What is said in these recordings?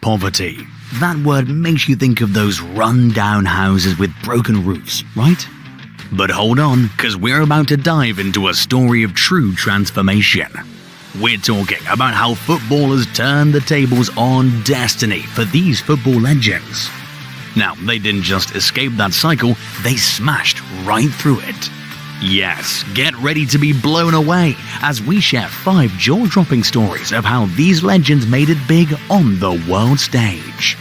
poverty. That word makes you think of those run-down houses with broken roofs, right? But hold on, because we're about to dive into a story of true transformation. We're talking about how footballers turned the tables on destiny for these football legends. Now, they didn't just escape that cycle, they smashed right through it. Yes, get ready to be blown away as we share 5 jaw-dropping stories of how these legends made it big on the world stage.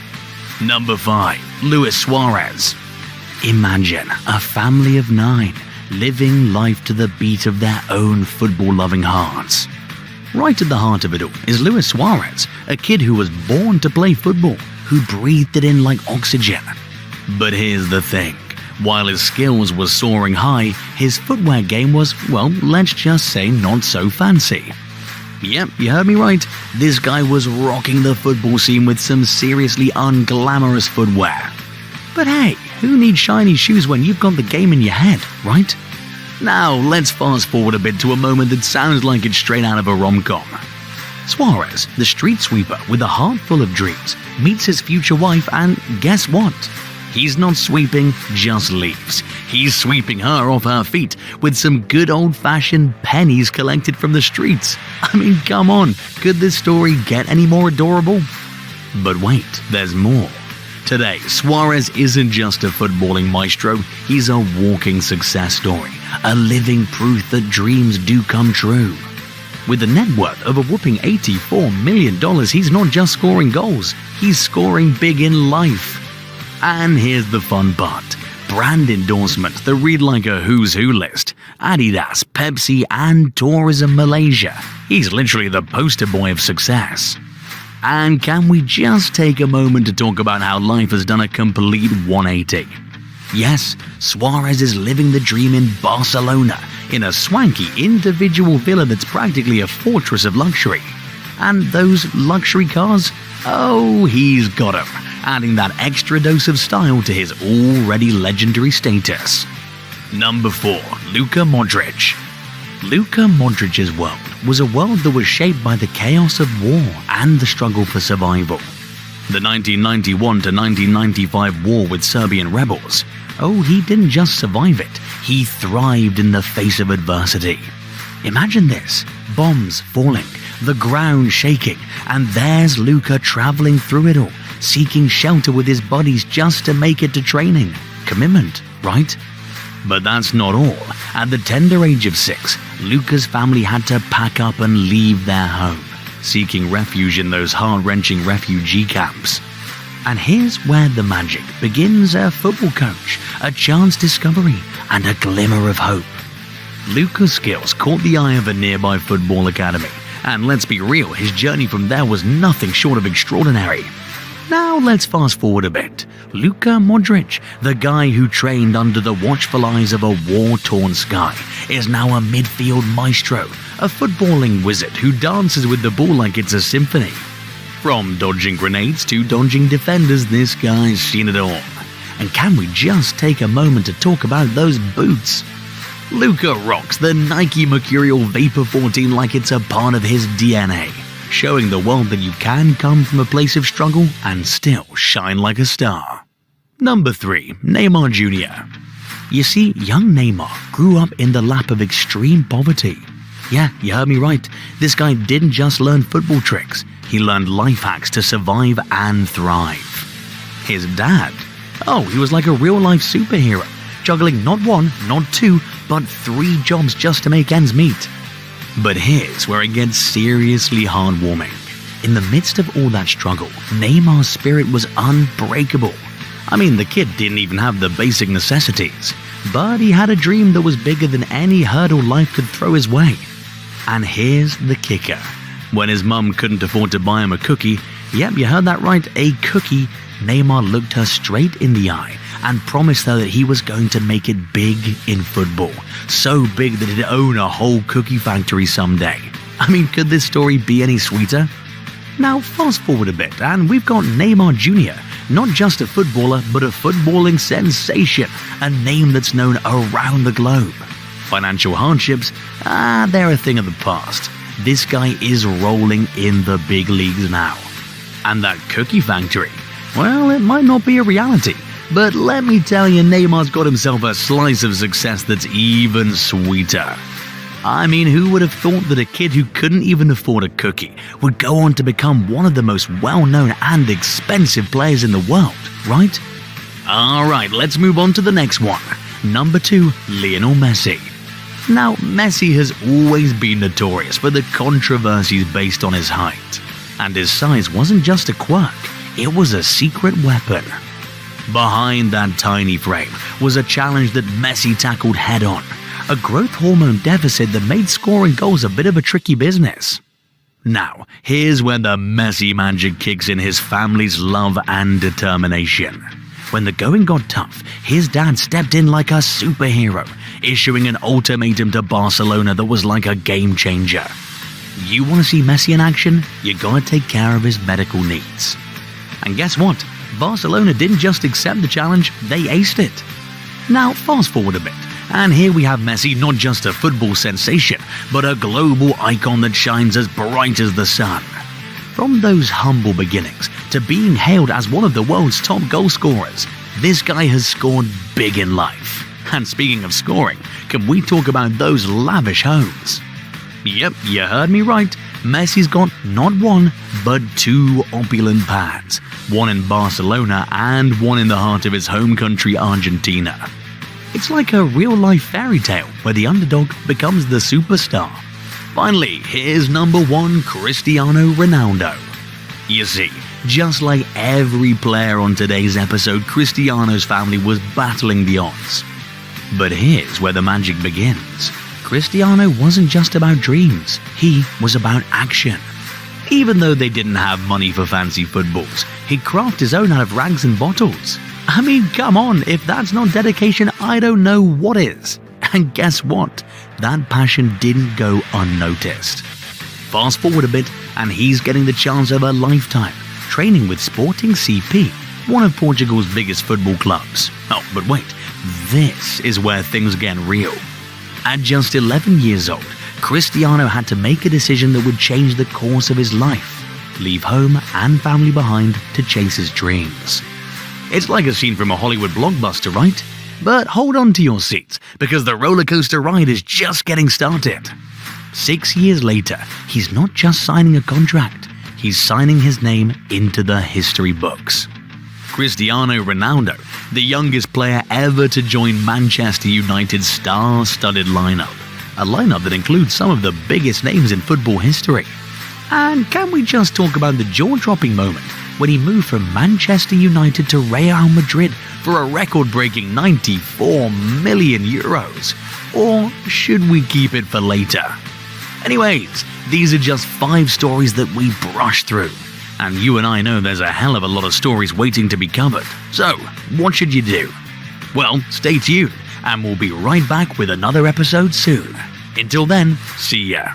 Number 5. Luis Suarez. Imagine a family of 9 living life to the beat of their own football-loving hearts. Right at the heart of it all is Luis Suarez, a kid who was born to play football, who breathed it in like oxygen. But here's the thing. While his skills were soaring high, his footwear game was, well, let's just say not so fancy. Yep, you heard me right. This guy was rocking the football scene with some seriously unglamorous footwear. But hey, who needs shiny shoes when you've got the game in your head, right? Now, let's fast forward a bit to a moment that sounds like it's straight out of a rom-com. Suarez, the street sweeper with a heart full of dreams, meets his future wife and guess what? He's not sweeping, just leaves. He's sweeping her off her feet with some good old-fashioned pennies collected from the streets. I mean, come on, could this story get any more adorable? But wait, there's more. Today, Suarez isn't just a footballing maestro, he's a walking success story, a living proof that dreams do come true. With a net worth of a whopping $84 million, he's not just scoring goals, he's scoring big in life. And here's the fun part. Brand endorsements that read like a who's who list. Adidas, Pepsi, and Tourism Malaysia. He's literally the poster boy of success. And can we just take a moment to talk about how life has done a complete 180? Yes, Suarez is living the dream in Barcelona, in a swanky individual villa that's practically a fortress of luxury. And those luxury cars? Oh, he's got them, adding that extra dose of style to his already legendary status. Number 4. Luka Modric. Luka Modric's world was a world that was shaped by the chaos of war and the struggle for survival. The 1991 to 1995 war with Serbian rebels. Oh, he didn't just survive it, he thrived in the face of adversity. Imagine this, bombs falling, the ground shaking, and there's Luka traveling through it all, seeking shelter with his buddies just to make it to training. Commitment, right? But that's not all. At the tender age of 6, Luka's family had to pack up and leave their home, seeking refuge in those heart-wrenching refugee camps. And here's where the magic begins: a football coach, a chance discovery, and a glimmer of hope. Luka's skills caught the eye of a nearby football academy, and let's be real, his journey from there was nothing short of extraordinary. Now let's fast forward a bit. Luka Modric, the guy who trained under the watchful eyes of a war-torn sky, is now a midfield maestro, a footballing wizard who dances with the ball like it's a symphony. From dodging grenades to dodging defenders, this guy's seen it all. And can we just take a moment to talk about those boots? Luka rocks the Nike Mercurial Vapor 14 like it's a part of his DNA, showing the world that you can come from a place of struggle and still shine like a star. Number 3. Neymar Jr. You see, young Neymar grew up in the lap of extreme poverty. Yeah, you heard me right. This guy didn't just learn football tricks, he learned life hacks to survive and thrive. His dad? Oh, he was like a real-life superhero, juggling not 1, not 2, but 3 jobs just to make ends meet. But here's where it gets seriously heartwarming. In the midst of all that struggle, Neymar's spirit was unbreakable. I mean, the kid didn't even have the basic necessities, but he had a dream that was bigger than any hurdle life could throw his way. And here's the kicker. When his mum couldn't afford to buy him a cookie, yep, you heard that right, a cookie, Neymar looked her straight in the eye and promised her that he was going to make it big in football. So big that he'd own a whole cookie factory someday. I mean, could this story be any sweeter? Now fast forward a bit and we've got Neymar Jr., not just a footballer, but a footballing sensation, a name that's known around the globe. Financial hardships, they're a thing of the past. This guy is rolling in the big leagues now. And that cookie factory, well, it might not be a reality, but let me tell you, Neymar's got himself a slice of success that's even sweeter. I mean, who would have thought that a kid who couldn't even afford a cookie would go on to become one of the most well-known and expensive players in the world, right? Alright, let's move on to the next one. Number 2, Lionel Messi. Now, Messi has always been notorious for the controversies based on his height. And his size wasn't just a quirk, it was a secret weapon. Behind that tiny frame was a challenge that Messi tackled head-on, a growth hormone deficit that made scoring goals a bit of a tricky business. Now, here's where the Messi magic kicks in his family's love and determination. When the going got tough, his dad stepped in like a superhero, issuing an ultimatum to Barcelona that was like a game changer. You want to see Messi in action? You gotta take care of his medical needs. And guess what? Barcelona didn't just accept the challenge, they aced it. Now, fast forward a bit, and here we have Messi, not just a football sensation, but a global icon that shines as bright as the sun. From those humble beginnings to being hailed as one of the world's top goal scorers, this guy has scored big in life. And speaking of scoring, can we talk about those lavish homes? Yep, you heard me right. Messi's got not one, but 2 opulent pads. One in Barcelona and one in the heart of his home country, Argentina. It's like a real-life fairy tale where the underdog becomes the superstar. Finally, here's number 1, Cristiano Ronaldo. You see, just like every player on today's episode, Cristiano's family was battling the odds. But here's where the magic begins. Cristiano wasn't just about dreams, he was about action. Even though they didn't have money for fancy footballs, he'd craft his own out of rags and bottles. I mean, come on, if that's not dedication, I don't know what is. And guess what? That passion didn't go unnoticed. Fast forward a bit, and he's getting the chance of a lifetime, training with Sporting CP, one of Portugal's biggest football clubs. Oh, but wait, this is where things get real. At just 11 years old, Cristiano had to make a decision that would change the course of his life, leave home and family behind to chase his dreams. It's like a scene from a Hollywood blockbuster, right? But hold on to your seats, because the roller coaster ride is just getting started. 6 years later, he's not just signing a contract, he's signing his name into the history books. Cristiano Ronaldo, the youngest player ever to join Manchester United's star-studded lineup. A lineup that includes some of the biggest names in football history. And can we just talk about the jaw-dropping moment when he moved from Manchester United to Real Madrid for a record-breaking 94 million euros? Or should we keep it for later? Anyways, these are just 5 stories that we brushed through. And you and I know there's a hell of a lot of stories waiting to be covered. So, what should you do? Well, stay tuned, and we'll be right back with another episode soon. Until then, see ya.